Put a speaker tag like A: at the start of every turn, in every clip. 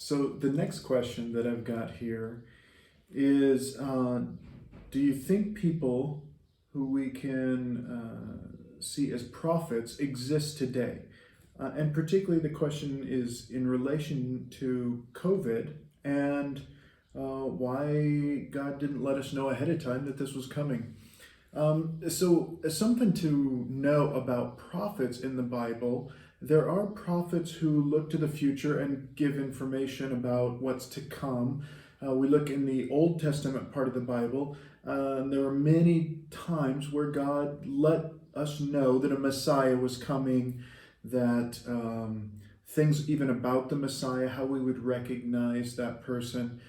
A: So the next question that I've got here is, do you think people who we can see as prophets exist today? And particularly the question is in relation to COVID and why God didn't let us know ahead of time that this was coming. So something to know about prophets in the Bible. There are prophets who look to the future and give information about what's to come. We look in the Old Testament part of the Bible. There are many times where God let us know that a Messiah was coming, that things even about the Messiah, how we would recognize that person.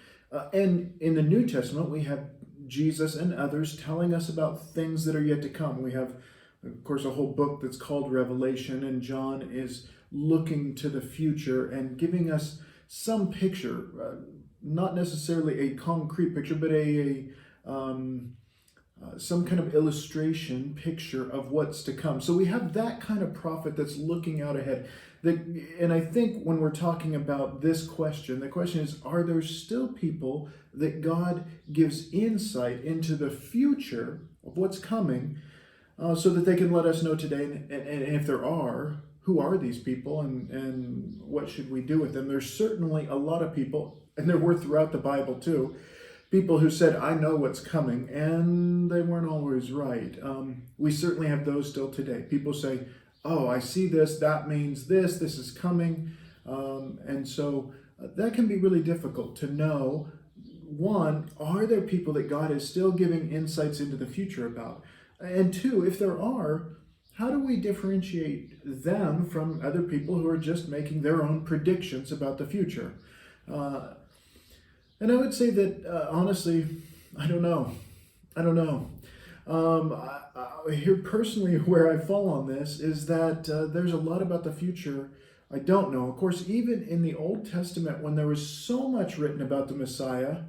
A: And in the New Testament, we have Jesus and others telling us about things that are yet to come. We have, of course, a whole book that's called Revelation, and John is looking to the future and giving us some picture, not necessarily a concrete picture, but some kind of illustration picture of what's to come. So we have that kind of prophet that's looking out ahead. And I think when we're talking about this question, the question is, are there still people that God gives insight into the future of what's coming so that they can let us know today? And if there are, who are these people and what should we do with them? There's certainly a lot of people, and there were throughout the Bible too, people who said, I know what's coming, and they weren't always right. We certainly have those still today. People say, oh, I see this, that means this is coming. And so that can be really difficult to know. One, are there people that God is still giving insights into the future about? And two, if there are, how do we differentiate them from other people who are just making their own predictions about the future? And I would say that, honestly, I don't know. I don't know. Here personally, where I fall on this is that there's a lot about the future I don't know. Of course, even in the Old Testament, when there was so much written about the Messiah,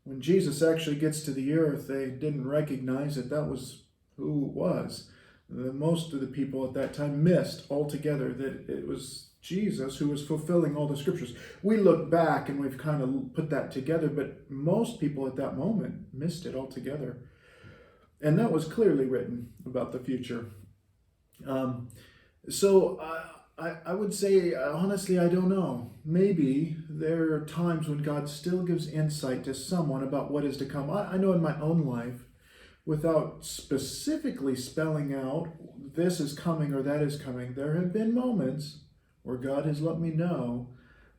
A: when Jesus actually gets to the earth, they didn't recognize that was who it was. Most of the people at that time missed altogether that it was Jesus who was fulfilling all the scriptures. We look back and we've kind of put that together, but most people at that moment missed it altogether. And that was clearly written about the future. So I would say, honestly, I don't know. Maybe there are times when God still gives insight to someone about what is to come. I know in my own life, without specifically spelling out this is coming or that is coming, there have been moments where God has let me know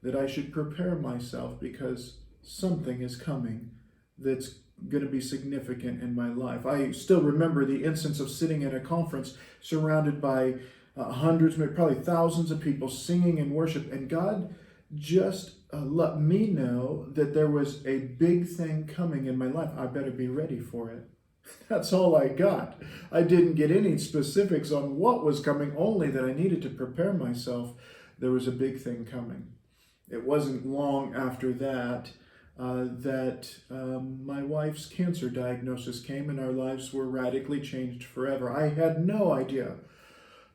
A: that I should prepare myself because something is coming that's going to be significant in my life. I still remember the instance of sitting at a conference surrounded by hundreds, maybe probably thousands of people singing and worship, and God just let me know that there was a big thing coming in my life. I better be ready for it. That's all I got. I didn't get any specifics on what was coming, only that I needed to prepare myself. There was a big thing coming. It wasn't long after that my wife's cancer diagnosis came, and our lives were radically changed forever. I had no idea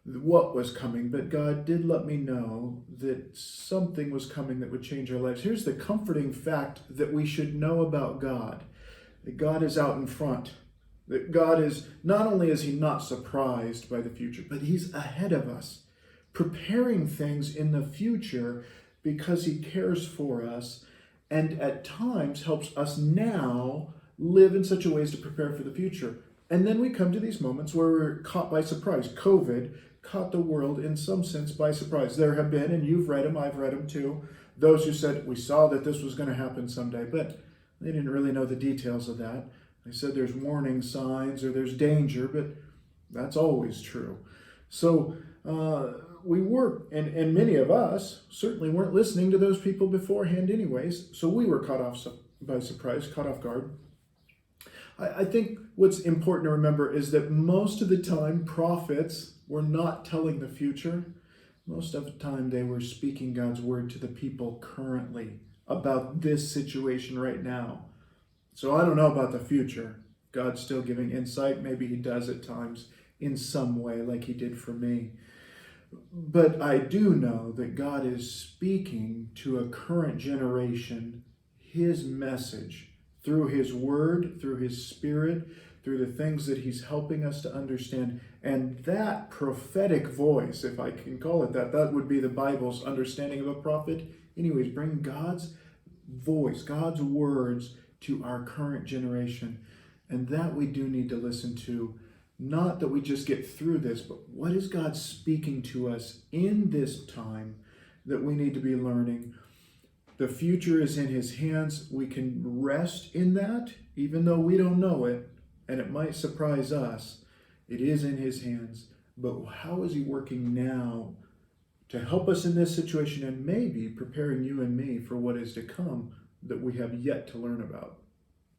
A: what was coming, but God did let me know that something was coming that would change our lives. Here's the comforting fact that we should know about God, that God is out in front. That God is, not only is he not surprised by the future, but he's ahead of us, preparing things in the future because he cares for us and at times helps us now live in such a way as to prepare for the future. And then we come to these moments where we're caught by surprise. COVID caught the world in some sense by surprise. There have been, and you've read them, I've read them too, those who said, we saw that this was going to happen someday, but they didn't really know the details of that. They said there's warning signs or there's danger, but that's always true. So we were, and many of us certainly weren't listening to those people beforehand anyways, so we were caught off by surprise, caught off guard. I think what's important to remember is that most of the time prophets were not telling the future. Most of the time they were speaking God's word to the people currently about this situation right now. So I don't know about the future. God's still giving insight. Maybe he does at times in some way like he did for me. But I do know that God is speaking to a current generation his message through his word, through his spirit, through the things that he's helping us to understand. And that prophetic voice, if I can call it that, that would be the Bible's understanding of a prophet. Anyways, bring God's voice, God's words to our current generation. And that we do need to listen to. Not that we just get through this, but what is God speaking to us in this time that we need to be learning? The future is in his hands. We can rest in that, even though we don't know it, and it might surprise us. It is in his hands. But how is he working now to help us in this situation and maybe preparing you and me for what is to come that we have yet to learn about?